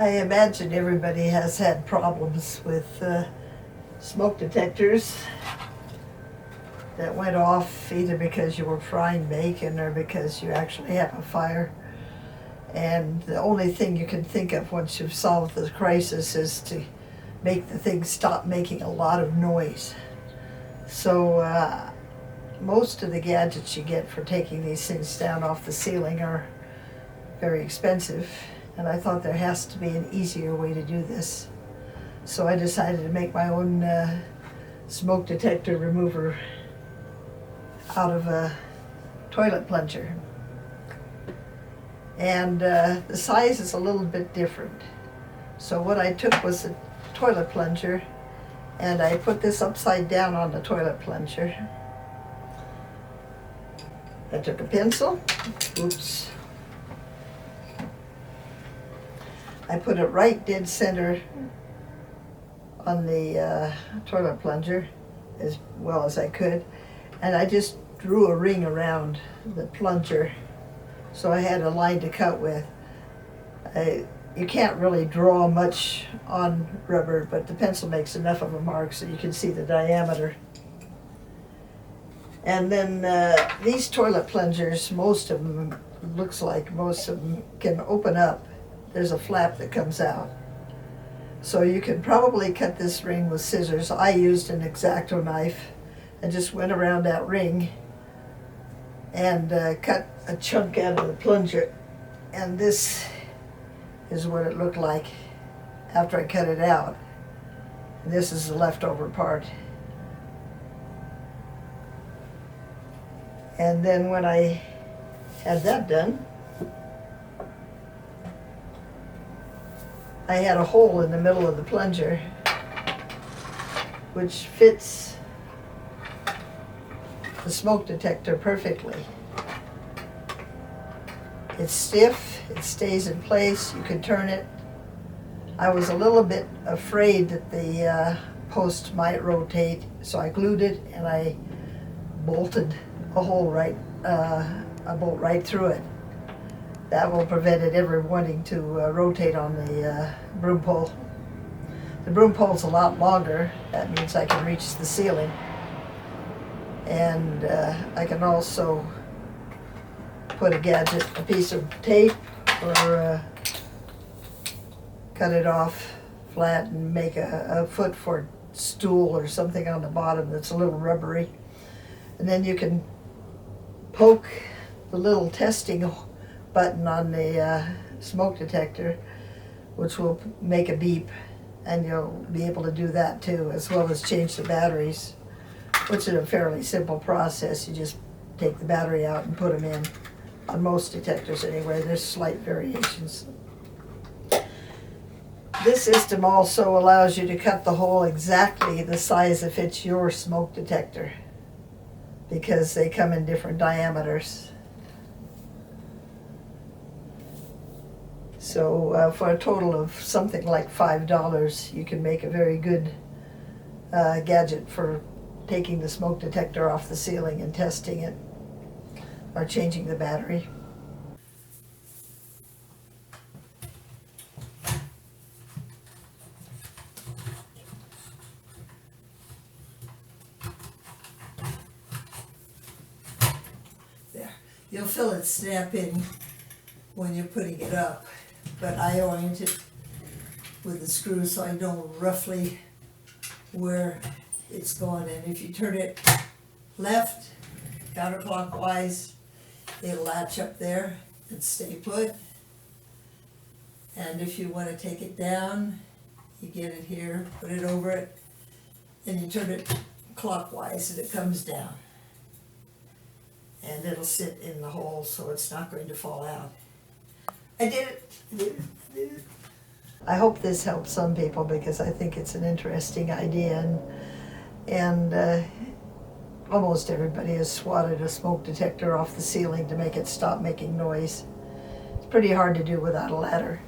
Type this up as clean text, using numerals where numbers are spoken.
I imagine everybody has had problems with smoke detectors that went off either because you were frying bacon or because you actually have a fire. And the only thing you can think of once you've solved the crisis is to make the thing stop making a lot of noise. So most of the gadgets you get for taking these things down off the ceiling are very expensive, and I thought there has to be an easier way to do this. So I decided to make my own smoke detector remover out of a toilet plunger. And the size is a little bit different. So what I took was a toilet plunger, and I put this upside down on the toilet plunger. I took a pencil, oops. I put it right dead center on the toilet plunger as well as I could, and I just drew a ring around the plunger so I had a line to cut with. You can't really draw much on rubber, but the pencil makes enough of a mark so you can see the diameter. And then these toilet plungers, most of them, looks like most of them can open up. There's a flap that comes out. So you can probably cut this ring with scissors. I used an X-Acto knife and just went around that ring and cut a chunk out of the plunger. And this is what it looked like after I cut it out. And this is the leftover part. And then when I had that done, I had a hole in the middle of the plunger which fits the smoke detector perfectly. It's stiff, it stays in place, you can turn it. I was a little bit afraid that the post might rotate, so I glued it and I bolted a bolt right through it. That will prevent it ever wanting to rotate on the broom pole. The broom pole's a lot longer. That means I can reach the ceiling. And I can also put a piece of tape, or cut it off flat and make a foot for a stool or something on the bottom that's a little rubbery. And then you can poke the little testing button on the smoke detector, which will make a beep, and you'll be able to do that too, as well as change the batteries, which is a fairly simple process. You just take the battery out and put them in. On most detectors anyway, there's slight variations. This system also allows you to cut the hole exactly the size that fits your smoke detector, because they come in different diameters. So for a total of something like $5, you can make a very good gadget for taking the smoke detector off the ceiling and testing it, or changing the battery. There. You'll feel it snap in when you're putting it up, but I orient it with the screw so I know roughly where it's going. And if you turn it left, counterclockwise, it'll latch up there and stay put. And if you want to take it down, you get it here, put it over it, and you turn it clockwise and it comes down. And it'll sit in the hole so it's not going to fall out. I did it. I hope this helps some people, because I think it's an interesting idea, and almost everybody has swatted a smoke detector off the ceiling to make it stop making noise. It's pretty hard to do without a ladder.